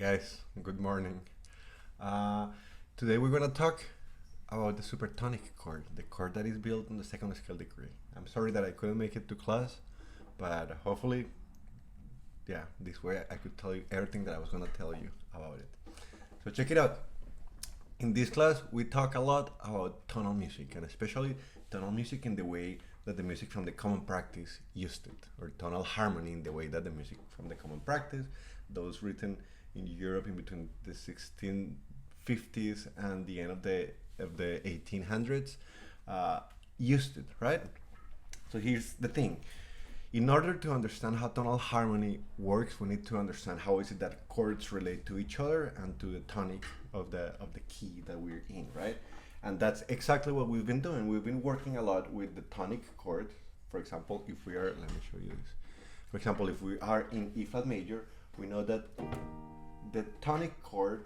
guys, good morning. Uh, Today we're gonna talk about the supertonic chord, the chord that is built on the second scale degree. I'm sorry that I couldn't make it to class, but hopefully, yeah, this way I could tell you everything that I was gonna tell you about it. So check it out. In this class, we talk a lot about tonal music, and especially tonal music in the way that the music from the common practice used it, or tonal harmony in the way that the music from the common practice, those written in Europe in between the 1650s and the end of the 1800s, used it, right? So here's the thing. In order to understand how tonal harmony works, we need to understand how is it that chords relate to each other and to the tonic of the key that we're in, right? And that's exactly what we've been doing. We've been working a lot with the tonic chord. For example, if we are, let me show you this. For example, if we are in E flat major, we know that the tonic chord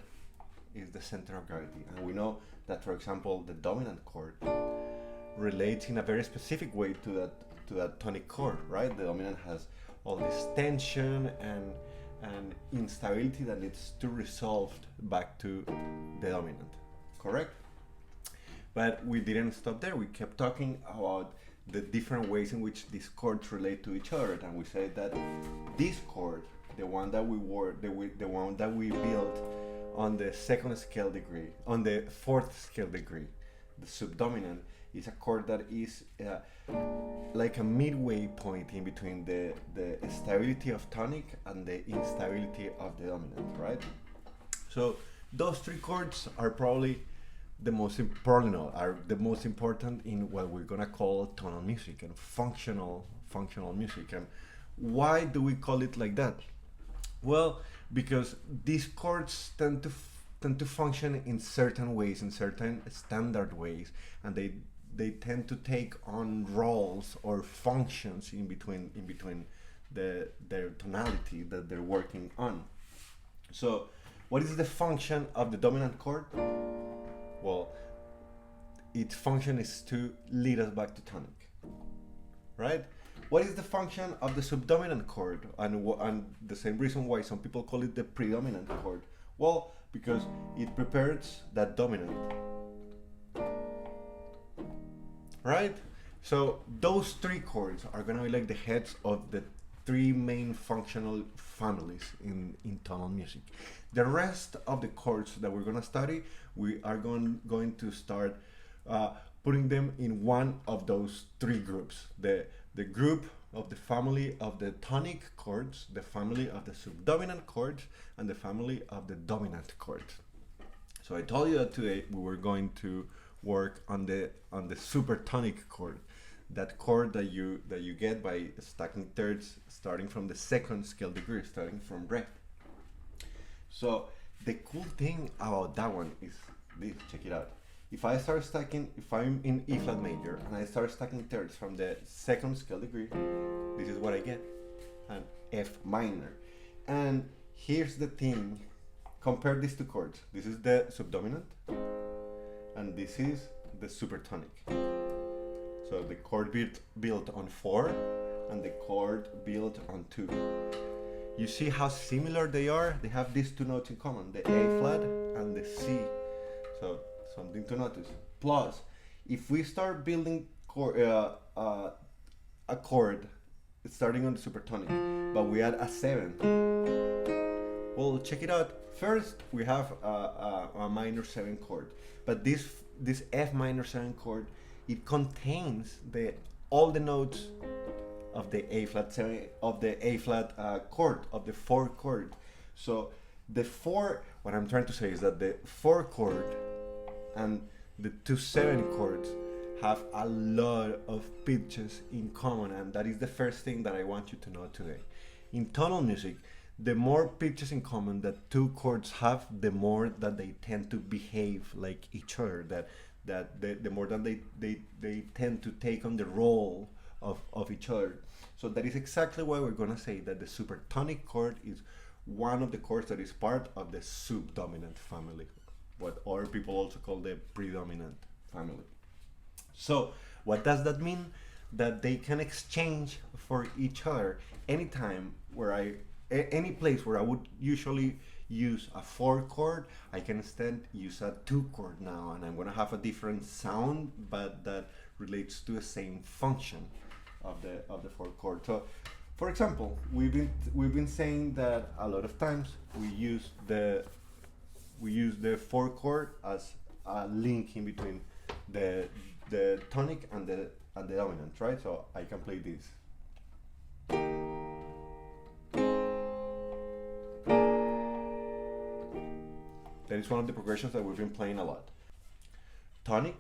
is the center of gravity. And we know that, for example, the dominant chord relates in a very specific way to that tonic chord, right? The dominant has all this tension and instability that needs to resolve back to the dominant, correct? But we didn't stop there. We kept talking about the different ways in which these chords relate to each other, and we said that this chord, the one that the one that we built on the second scale degree, on the fourth scale degree, the subdominant, is a chord that is like a midway point in between the stability of tonic and the instability of the dominant, right? So those three chords are probably the most important, in what we're gonna call tonal music and functional music. And why do we call it like that? Well, because these chords tend to function in certain ways, in certain standard ways, and they tend to take on roles or functions in between their tonality that they're working on. So, what is the function of the dominant chord? Well, its function is to lead us back to tonic, right? What is the function of the subdominant chord, and the same reason why some people call it the predominant chord? Well, because it prepares that dominant, right? So those three chords are gonna be like the heads of the three main functional families in tonal music. The rest of the chords that we're gonna study, we are going to start putting them in one of those three groups. The group of the family of the tonic chords, the family of the subdominant chords, and the family of the dominant chords. So I told you that today we were going to work on the supertonic chord, that chord that you get by stacking thirds, starting from the second scale degree, starting from re. So the cool thing about that one is this. Check it out. If I'm in E flat major and I start stacking thirds from the second scale degree, this is what I get, an F minor. And here's the thing, compare these two chords. This is the subdominant, and this is the supertonic. So the chord built on 4 and the chord built on 2. You see how similar they are? They have these two notes in common, the A flat and the C. So something to notice. Plus, if we start building a chord starting on the supertonic, but we add a 7, well, check it out. First, we have a minor 7 chord, but this F minor 7 chord, it contains all the notes of the A flat 7, of the A flat chord, of the 4 chord. So the 4, what I'm trying to say is that the 4 chord and the 2/7 chords have a lot of pitches in common, and that is the first thing that I want you to know today. In tonal music, the more pitches in common that two chords have, the more that they tend to behave like each other, the more that they tend to take on the role of each other. So that is exactly why we're gonna say that the supertonic chord is one of the chords that is part of the subdominant family, what other people also call the predominant family. So what does that mean? That they can exchange for each other anytime where I any place where I would usually use a 4 chord, I can instead use a 2 chord now, and I'm gonna have a different sound, but that relates to the same function of the 4 chord. So, for example, we've been saying that a lot of times we use the 4 chord as a link in between the tonic and the dominant, right? So I can play this. That is one of the progressions that we've been playing a lot. Tonic,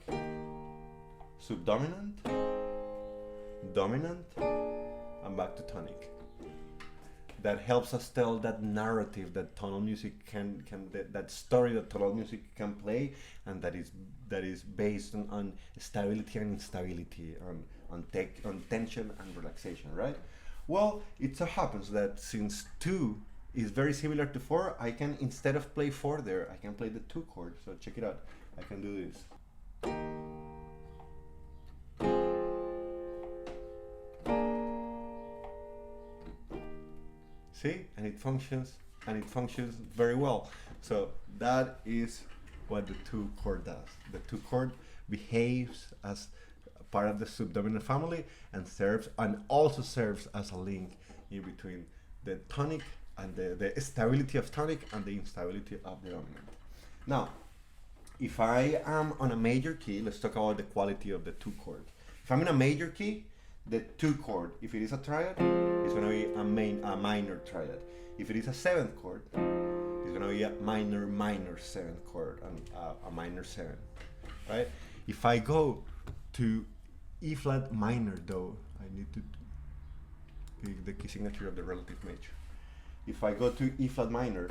subdominant, dominant, and back to tonic. That helps us tell that narrative that tonal music can that story that tonal music can play, and that is based on stability and instability, on tension and relaxation, right? Well, it so happens that since 2 is very similar to 4, I can, instead of play 4 there, I can play the 2 chord. So check it out. I can do this. See? And it functions very well. So that is what the 2 chord does. The 2 chord behaves as part of the subdominant family and also serves as a link in between the tonic and the stability of tonic and the instability of the dominant. Now, if I am on a major key, let's talk about the quality of the 2 chord. If I'm in a major key, the 2 chord, if it is a triad, it's going to be a minor triad. If it is a 7th chord, it's going to be a minor 7th chord and a minor 7, right? If I go to E flat minor, though, I need to pick the key signature of the relative major. If I go to E flat minor,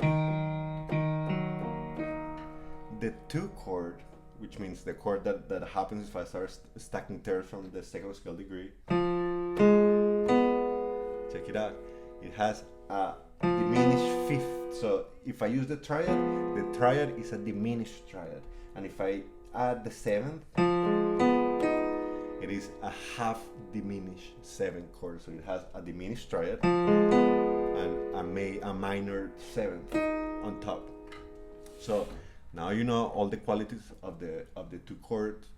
the 2 chord, which means the chord that happens if I start stacking thirds from the 2nd scale degree, check it out, it has a diminished 5th. So if I use the triad is a diminished triad, and if I add the 7th, it is a half diminished 7th chord. So it has a diminished triad and a minor 7th on top. So now you know all the qualities of the 2 chords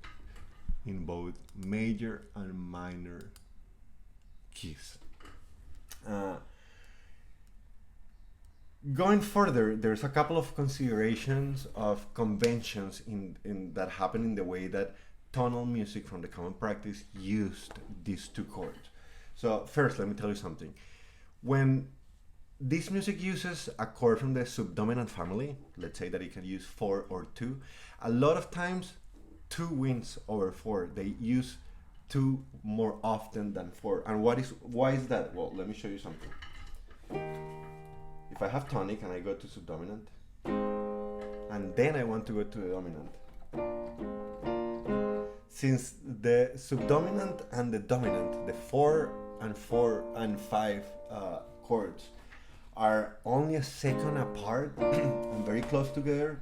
in both major and minor keys. Going further, there's a couple of considerations of conventions in that happen in the way that tonal music from the common practice used these 2 chords. So first, let me tell you something. When this music uses a chord from the subdominant family, let's say that it can use 4 or 2, a lot of times 2 wins over 4. They use 2 more often than 4. And why is that? Well, let me show you something. If I have tonic and I go to subdominant, and then I want to go to the dominant, since the subdominant and the dominant, the 4 and 5 chords, are only a second apart and very close together,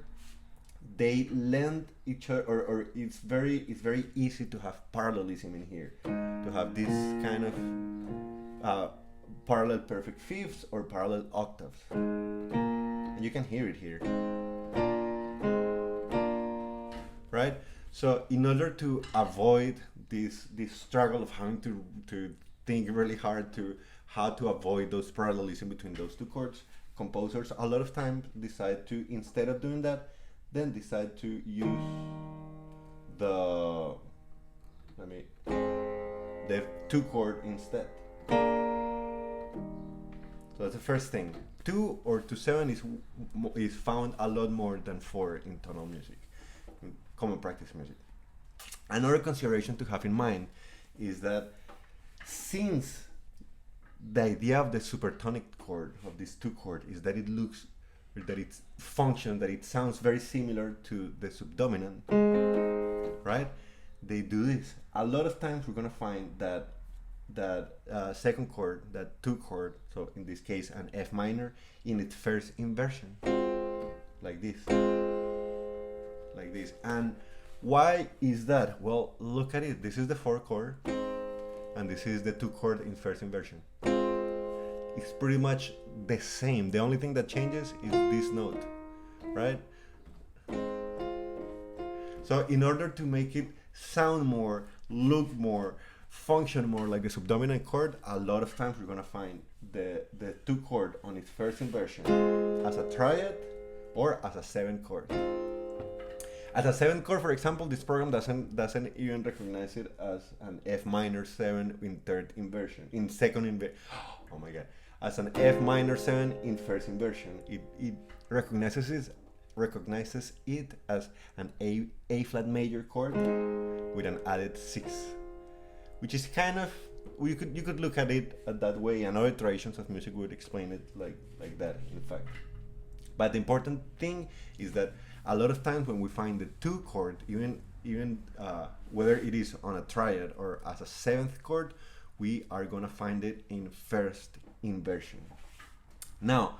they lend each other, or it's very easy to have parallelism in here, to have this kind of parallel perfect fifths or parallel octaves, and you can hear it here, right? So in order to avoid this struggle of having to think really hard to how to avoid those parallelism between those 2 chords, composers a lot of times decide to, instead of doing that, then decide to use the 2 chord instead. So that's the first thing. 2 or 2/7 is found a lot more than 4 in tonal music, in common practice music. Another consideration to have in mind is that since the idea of the supertonic chord, of this 2 chord, is that it sounds very similar to the subdominant, right? They do this. A lot of times we're gonna find that 2nd chord, that 2 chord, so in this case an F minor, in its first inversion, like this. And why is that? Well, look at it. This is the 4 chord, and this is the 2 chord in first inversion. is pretty much the same. The only thing that changes is this note, right? So in order to make it sound more, look more, function more like the subdominant chord, a lot of times we're gonna find the 2 chord on its first inversion as a triad or as a 7 chord. As a 7 chord, for example, this program doesn't even recognize it as an F minor 7 in third inversion, in second inversion. Oh my god! As an F minor 7 in first inversion, it recognizes it as an A flat major chord with an added 6, which is kind of, you could look at it that way, and other traditions of music would explain it like that, in fact. But the important thing is that a lot of times when we find the 2 chord, even whether it is on a triad or as a 7th chord, we are gonna find it in first inversion. Now,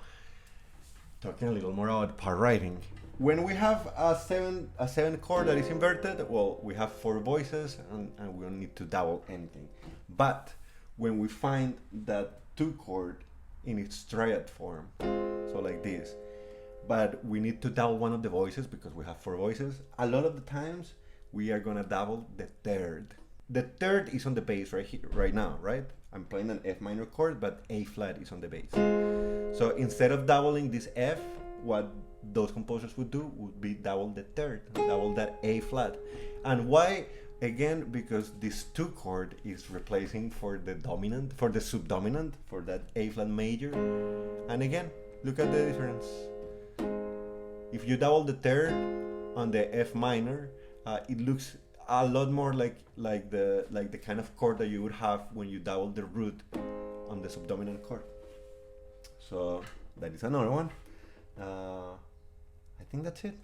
talking a little more about part writing. When we have a 7 chord that is inverted, well, we have 4 voices and we don't need to double anything. But when we find that 2 chord in its triad form, so like this, but we need to double one of the voices because we have 4 voices, a lot of the times we are gonna double the third. The third is on the bass right here, right now, right? I'm playing an F minor chord, but A flat is on the bass. So instead of doubling this F, what those composers would do would be double the third, double that A flat. And why? Again, because this 2 chord is replacing for the subdominant, for that A flat major. And again, look at the difference. If you double the third on the F minor, it looks a lot more like the kind of chord that you would have when you double the root on the subdominant chord. So that is another one. I think that's it.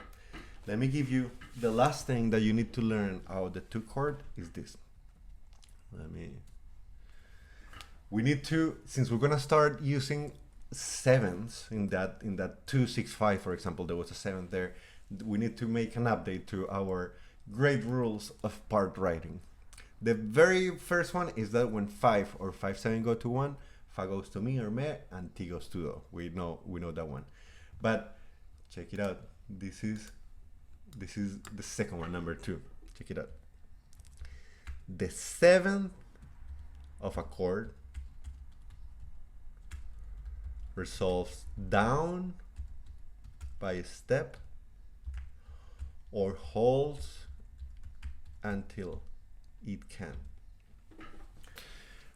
Let me give you the last thing that you need to learn about the 2 chord is this. We need to, since we're gonna start using 7s in that 2-6-5, for example, there was a 7 there. We need to make an update to our great rules of part writing. The very first one is that when 5 or 5-7 go to 1, Fa goes to mi or me, and Ti goes to do. We know that one. But check it out. This is the second one, number 2. Check it out. The 7th of a chord resolves down by a step or holds until it can.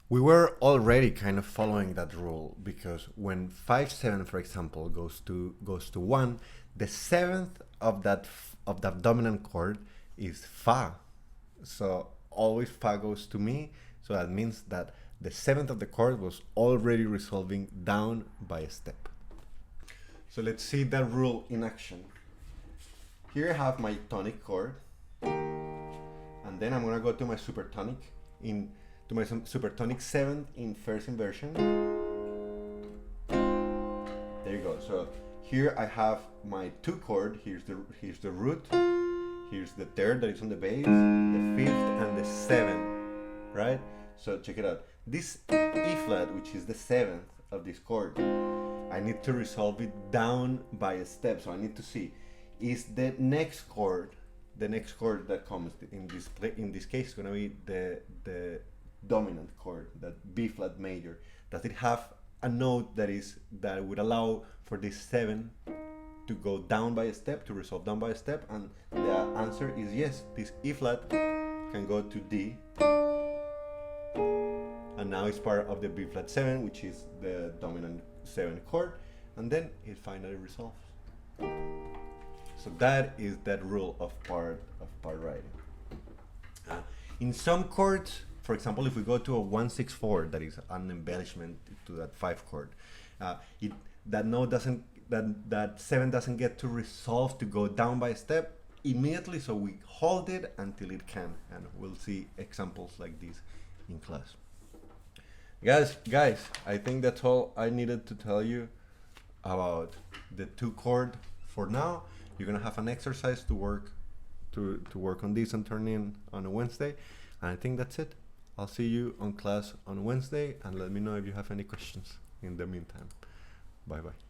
We were already kind of following that rule because when 5-7, for example, goes to 1, the 7th of that dominant chord is Fa. So always Fa goes to mi. So that means that the 7th of the chord was already resolving down by a step. So let's see that rule in action. Here I have my tonic chord, and then I'm gonna go to my supertonic supertonic 7th in first inversion. There you go. So here I have my 2 chord. Here's the root. Here's the third that is on the bass, the 5th and the 7th, right? So check it out. This E flat, which is the 7th of this chord, I need to resolve it down by a step. So I need to see, is the next chord that comes in this case is going to be the dominant chord, that B flat major. Does it have a note that would allow for this 7 to go down by a step, to resolve down by a step? And the answer is yes. This E flat can go to D, and now it's part of the B flat 7, which is the dominant 7 chord, and then it finally resolves. So that is that rule of part writing. In some chords, for example, if we go to a 1-6-4, that is an embellishment to that 5 chord, that 7 doesn't get to resolve to go down by a step immediately, so we hold it until it can, and we'll see examples like this in class. Guys, I think that's all I needed to tell you about the 2 chord for now. You're gonna have an exercise to work on this and turn in on a Wednesday, and I think that's it. I'll see you on class on Wednesday, and let me know if you have any questions. in the meantime. Bye bye.